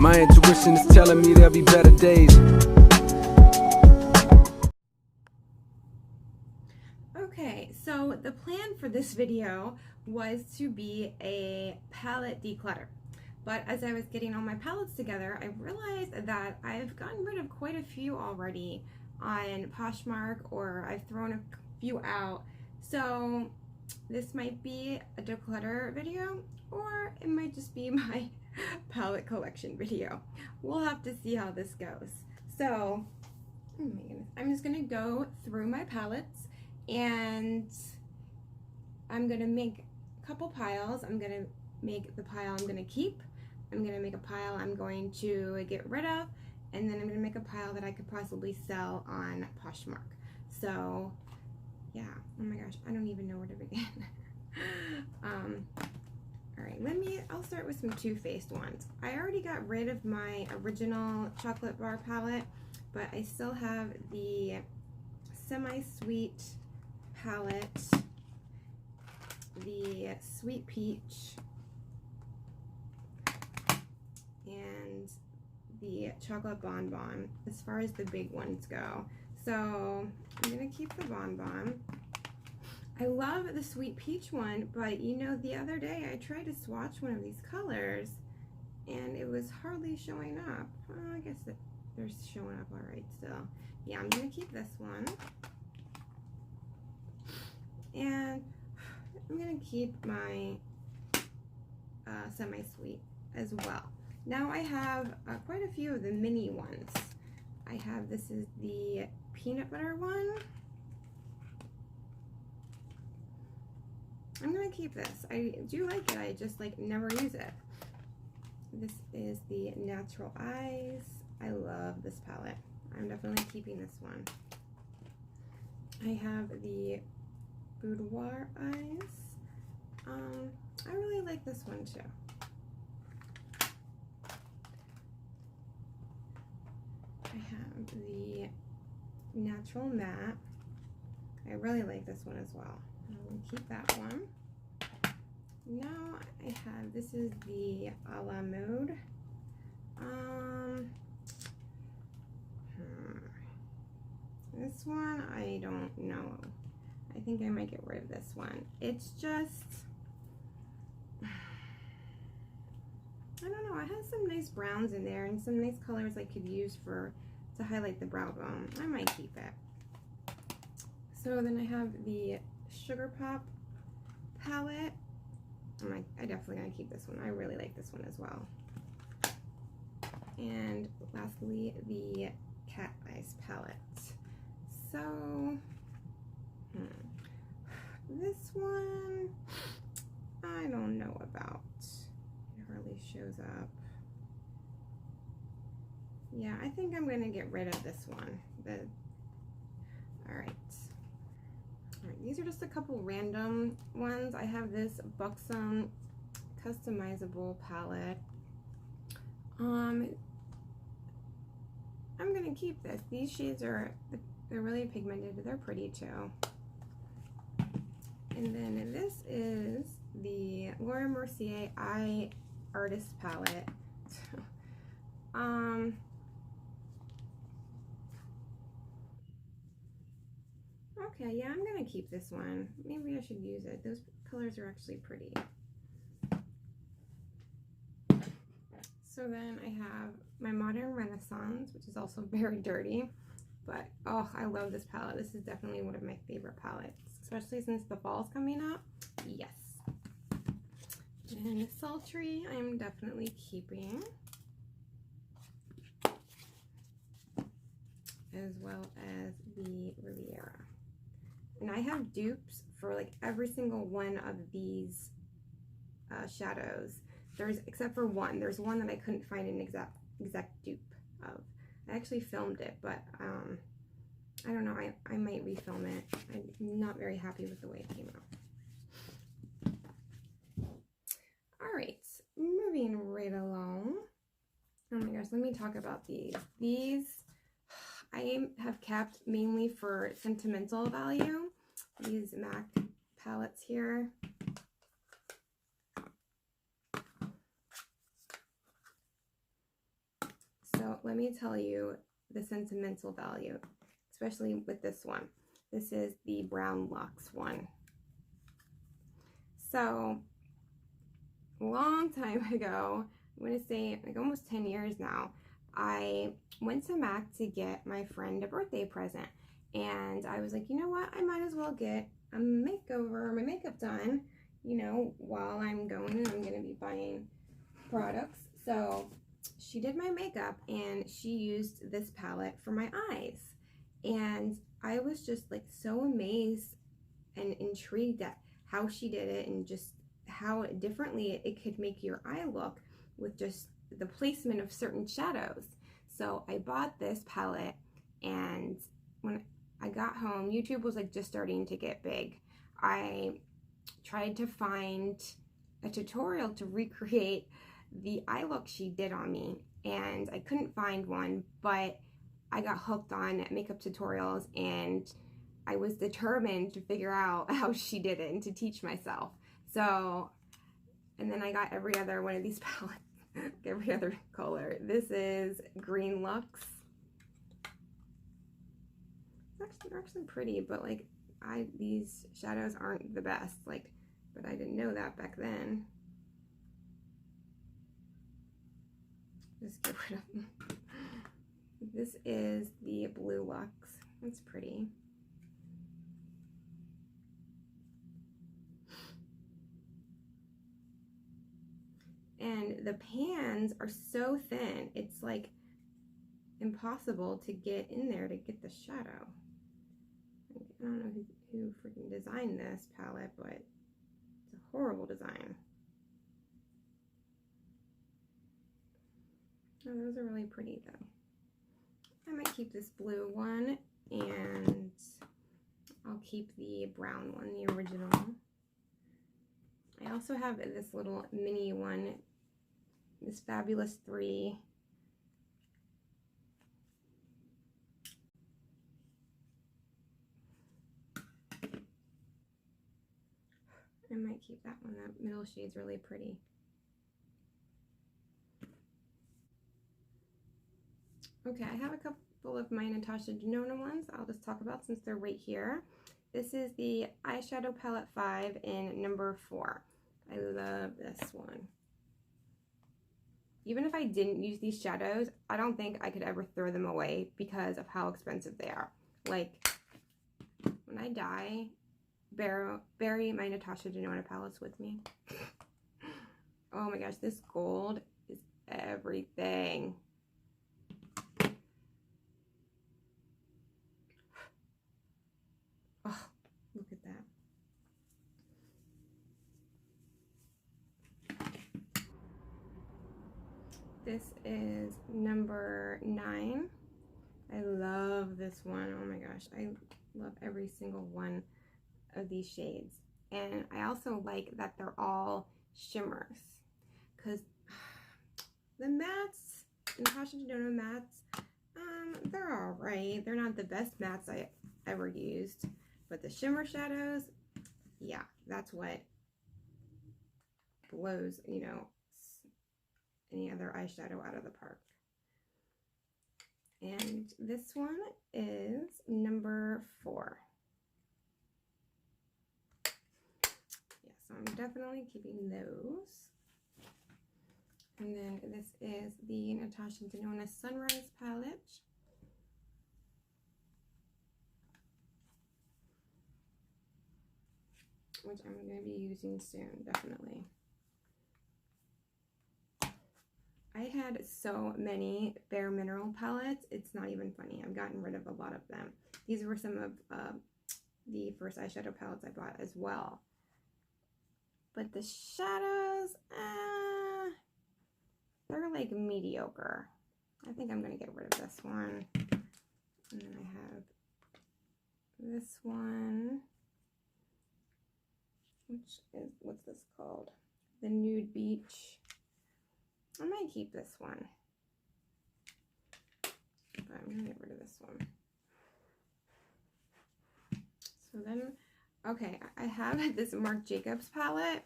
My intuition is telling me there'll be better days. Okay, so the plan for this video was to be a palette declutter. But as I was getting all my palettes together, I realized that I've gotten rid of quite a few already on Poshmark, or I've thrown a few out. So this might be a declutter video, or it might just be my palette collection video. We'll have to see how this goes. So, oh my goodness, I'm just gonna go through my palettes and I'm gonna make a couple piles. I'm gonna make the pile I'm gonna keep. I'm gonna make a pile I'm going to get rid of, and then I'm gonna make a pile that I could possibly sell on Poshmark. So yeah, oh my gosh, I don't even know where to begin. All right, I'll start with some Too Faced ones. I already got rid of my original chocolate bar palette, but I still have the semi-sweet palette, the sweet peach, and the chocolate bonbon as far as the big ones go. So I'm gonna keep the bonbon. I love the sweet peach one, but you know, the other day I tried to swatch one of these colors and it was hardly showing up. Oh, I guess they're showing up all right still. Yeah, I'm gonna keep this one. And I'm gonna keep my semi-sweet as well. Now I have quite a few of the mini ones. This is the peanut butter one. I'm gonna keep this. I do like it, I just like never use it. This is the Natural Eyes. I love this palette. I'm definitely keeping this one. I have the Boudoir Eyes. I really like this one too. I have the Natural Matte. I really like this one as well. I'll keep that one. Now I have, this is the A La Mode. This one, I don't know. I think I might get rid of this one. It's just, I don't know, it has some nice browns in there and some nice colors I could use to highlight the brow bone. I might keep it. So then I have the Sugar Pop palette. I definitely gonna keep this one. I really like this one as well. And lastly, the Cat Eyes palette. So, this one, I don't know about. It hardly shows up. Yeah, I think I'm gonna get rid of this one. All right. Alright, these are just a couple random ones. I have this Buxom customizable palette. I'm gonna keep this. These shades they're really pigmented. They're pretty too. And then this is the Laura Mercier Eye Artist palette. Okay, yeah, I'm gonna keep this one. Maybe I should use it. Those colors are actually pretty. So then I have my Modern Renaissance, which is also very dirty, but oh, I love this palette. This is definitely one of my favorite palettes, especially since the fall's coming up. Yes. And the Sultry, I'm definitely keeping, as well as the Riviera. And I have dupes for like every single one of these shadows. Except for one. There's one that I couldn't find an exact dupe of. I actually filmed it, but I don't know. I might refilm it. I'm not very happy with the way it came out. All right, moving right along. Oh my gosh, let me talk about these. These I have kept mainly for sentimental value. These MAC palettes here. So let me tell you the sentimental value, especially with this one. This is the Brown Luxe one. So a long time ago, I'm going to say like almost 10 years now, I went to MAC to get my friend a birthday present. And I was like, you know what, I might as well get a makeover, my makeup done, you know, while I'm going and I'm going to be buying products. So she did my makeup and she used this palette for my eyes. And I was just like so amazed and intrigued at how she did it and just how differently it could make your eye look with just the placement of certain shadows. So I bought this palette, and when I got home, YouTube was like just starting to get big. I tried to find a tutorial to recreate the eye look she did on me, and I couldn't find one, but I got hooked on makeup tutorials and I was determined to figure out how she did it and to teach myself. So, and then I got every other one of these palettes, every other color. This is Green Luxe. They're actually pretty, but like these shadows aren't the best, like, but I didn't know that back then. Just get rid of them. This is the Blue Luxe. That's pretty. And the pans are so thin, it's like impossible to get in there to get the shadow. I don't know who freaking designed this palette, but it's a horrible design. Oh, those are really pretty though. I might keep this blue one, and I'll keep the brown one, the original. I also have this little mini one, this Fabulous 3. I might keep that one. That middle shade's really pretty. Okay, I have a couple of my Natasha Denona ones I'll just talk about since they're right here. This is the Eyeshadow Palette 5 in number 4. I love this one. Even if I didn't use these shadows, I don't think I could ever throw them away because of how expensive they are. Like, when I die, bury my Natasha Denona palettes with me. Oh my gosh, this gold is everything. Oh, look at that. This is number 9. I love this one. Oh my gosh, I love every single one of these shades. And I also like that they're all shimmers, because the mattes, Natasha Denona mattes, they're all right. They're not the best mattes I ever used, but the shimmer shadows, yeah, that's what blows, you know, any other eyeshadow out of the park. And this one is number 4. Yeah, so I'm definitely keeping those. And then this is the Natasha Denona Sunrise palette. Which I'm going to be using soon, definitely. I had so many Bare Mineral palettes, it's not even funny. I've gotten rid of a lot of them. These were some of the first eyeshadow palettes I bought as well. But the shadows, they're like mediocre. I think I'm going to get rid of this one. And then I have this one, which is, what's this called? The Nude Beach. I might keep this one, but I'm gonna get rid of this one. So then, okay, I have this Marc Jacobs palette.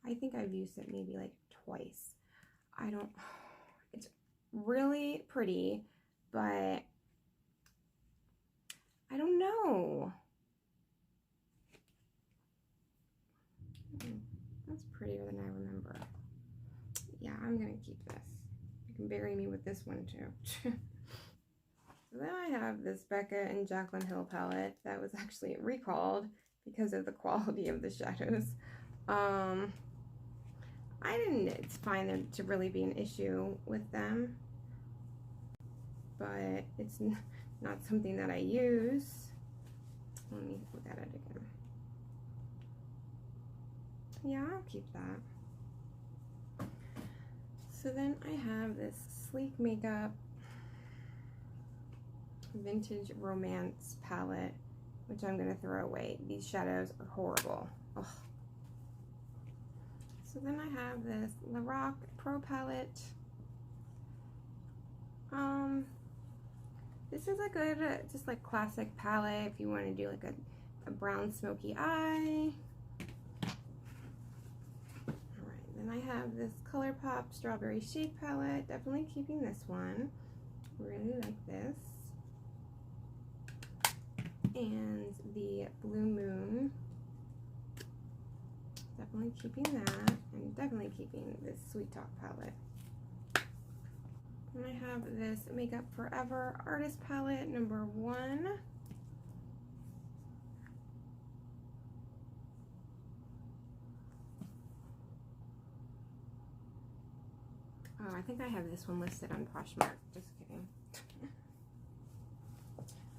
I think I've used it maybe like twice. really pretty, but I don't know. That's prettier than I remember. Yeah, I'm gonna keep this. You can bury me with this one too. So then I have this Becca and Jaclyn Hill palette that was actually recalled because of the quality of the shadows. I didn't find there to really be an issue with them, but it's not something that I use. Let me look at it again. Yeah, I'll keep that. So then I have this Sleek Makeup Vintage Romance palette, which I'm gonna throw away. These shadows are horrible. Ugh. So then I have this Lorac Pro palette. This is a good, just like classic palette if you want to do like a brown smoky eye. Alright, then I have this ColourPop Strawberry Shade palette. Definitely keeping this one. Really like this. And the Blue Moon. Definitely keeping that. And definitely keeping this Sweet Talk palette. And I have this Makeup Forever Artist Palette number 1. Oh, I think I have this one listed on Poshmark. Just kidding.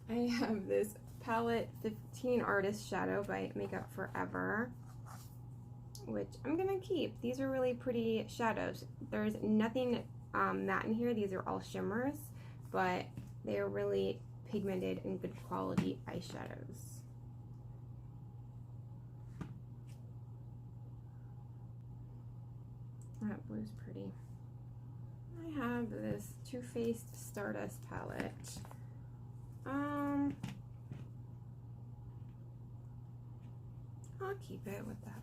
I have this Palette 15 Artist Shadow by Makeup Forever, which I'm gonna keep. These are really pretty shadows. There's nothing matte in here. These are all shimmers, but they are really pigmented and good quality eyeshadows. That blue's pretty. I have this Too Faced Stardust palette. I'll keep it with that.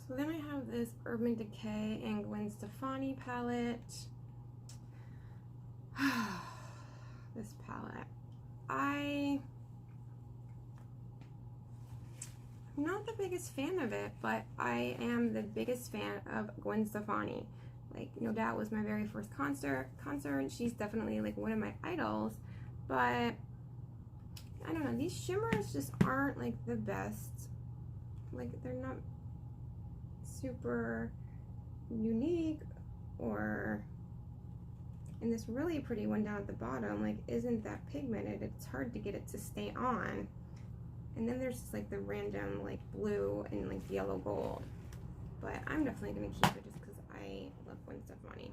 So then I have this Urban Decay and Gwen Stefani palette. This palette. I'm not the biggest fan of it, but I am the biggest fan of Gwen Stefani. Like, no doubt was my very first concert. She's definitely like one of my idols, but I don't know, these shimmers just aren't like the best. Like, they're not super unique, or, and this really pretty one down at the bottom like isn't that pigmented. It's hard to get it to stay on. And then there's just like the random like blue and like yellow gold, but I'm definitely gonna keep it just because I love Gwen Stefani.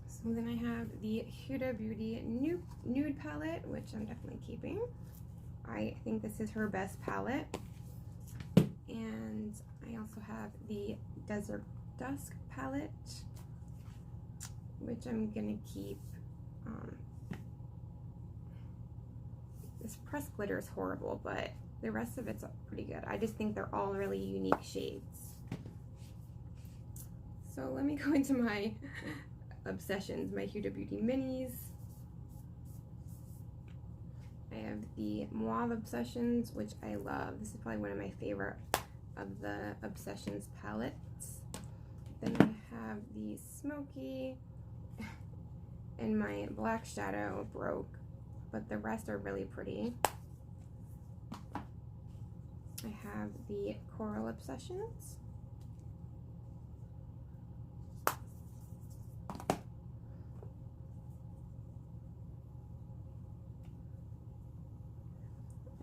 So then I have the Huda Beauty nude palette, which I'm definitely keeping. I think this is her best palette. And I also have the Desert Dusk palette, which I'm gonna keep. This pressed glitter is horrible, but the rest of it's pretty good. I just think they're all really unique shades. So let me go into my obsessions, my Huda Beauty minis. I have the Mauve Obsessions, which I love. This is probably one of my favorite of the Obsessions palettes. Then I have the Smoky, and my black shadow broke, but the rest are really pretty. I have the Coral Obsessions.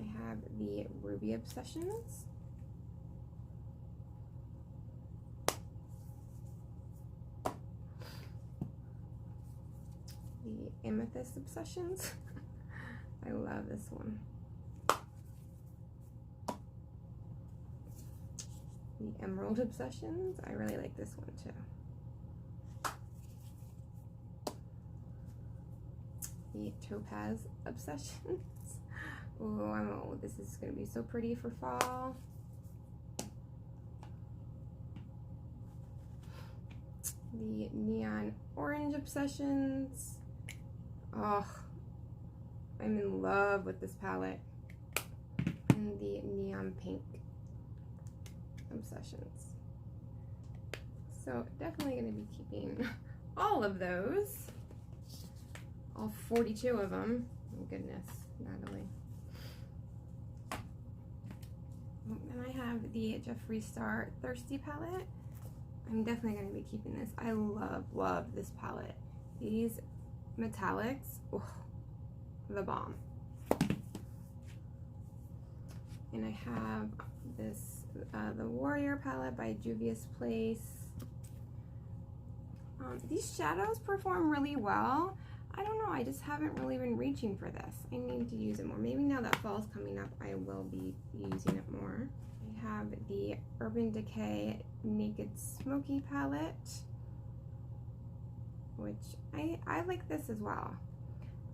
I have the Ruby Obsessions. The Amethyst Obsessions. I love this one. The Emerald Obsessions. I really like this one too. The Topaz Obsessions. Oh, this is going to be so pretty for fall. the Neon Orange Obsessions. Oh, I'm in love with this palette. And the Neon Pink Obsessions. So definitely going to be keeping all of those. All 42 of them. Oh goodness, Natalie. And I have the Jeffree Star Thirsty palette. I'm definitely going to be keeping this. I love this palette. These metallics, oh, the bomb. And I have this, the Warrior palette by Juvia's Place. These shadows perform really well. I don't know, I just haven't really been reaching for this. I need to use it more. Maybe now that fall's coming up, I will be using it more. I have the Urban Decay Naked Smoky palette, which I like this as well.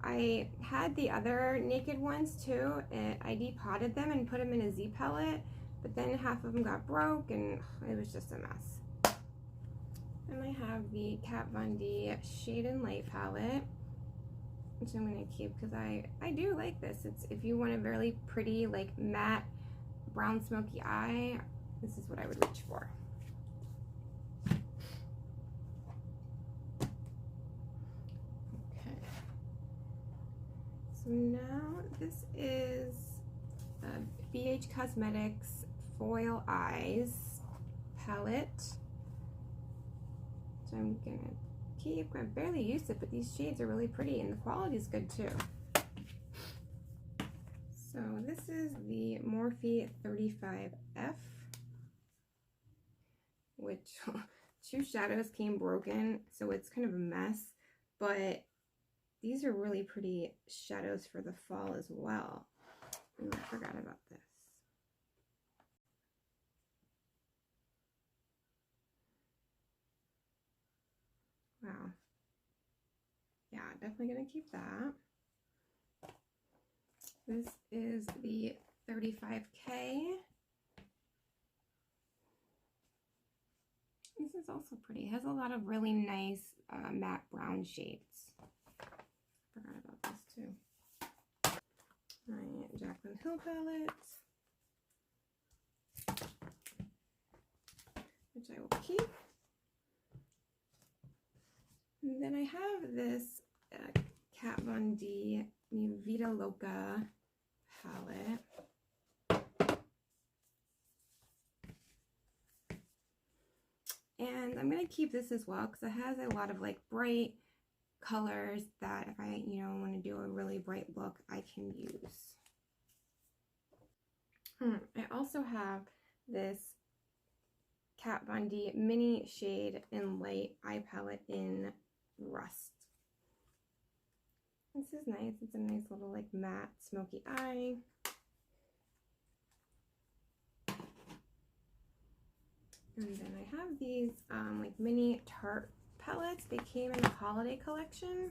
I had the other naked ones too, and I depotted them and put them in a Z palette, but then half of them got broke and it was just a mess. And I have the Kat Von D Shade and Light palette, which I'm going to keep because I do like this. It's, if you want a really pretty like matte brown smoky eye, this is what I would reach for. Okay. So now this is BH Cosmetics Foil Eyes palette. So I'm gonna keep, I barely used it, but these shades are really pretty and the quality is good too. So this is the Morphe 35F, which 2 shadows came broken, so it's kind of a mess, but these are really pretty shadows for the fall as well. And I forgot about this. Wow. Yeah, definitely gonna keep that. This is the 35K. This is also pretty. It has a lot of really nice matte brown shades. Forgot about this too. My Jaclyn Hill palette, which I will keep. And then I have this Kat Von D Vita Loca palette. And I'm going to keep this as well because it has a lot of like bright colors that if I, you know, want to do a really bright look, I can use. I also have this Kat Von D Mini Shade and Light eye palette in Rust. This is nice. It's a nice little like matte smoky eye. And then I have these like mini Tarte palettes. They came in the holiday collection.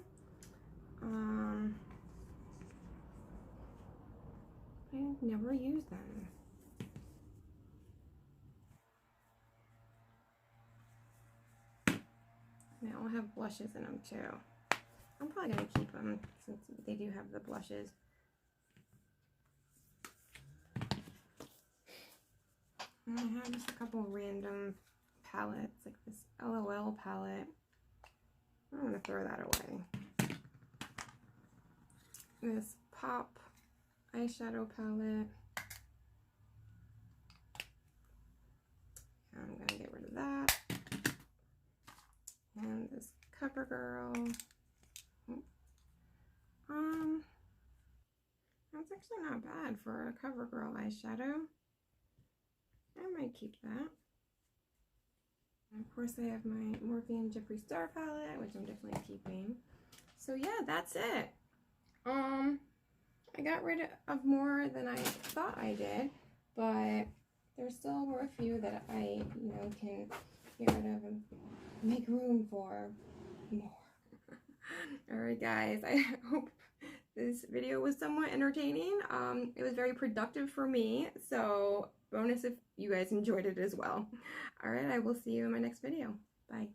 I've never used them. They all have blushes in them too. I'm probably going to keep them since they do have the blushes. And I have just a couple random palettes, like this LOL palette. I'm going to throw that away. This Pop eyeshadow palette. I'm going to get rid of that. And this CoverGirl. That's actually not bad for a CoverGirl eyeshadow. I might keep that. And of course I have my Morphe and Jeffree Star palette, which I'm definitely keeping. So yeah, that's it. I got rid of more than I thought I did, but there still were a few that I, you know, can get rid of and make room for more. Alright guys, I hope this video was somewhat entertaining. It was very productive for me, so bonus if you guys enjoyed it as well. Alright, I will see you in my next video. Bye.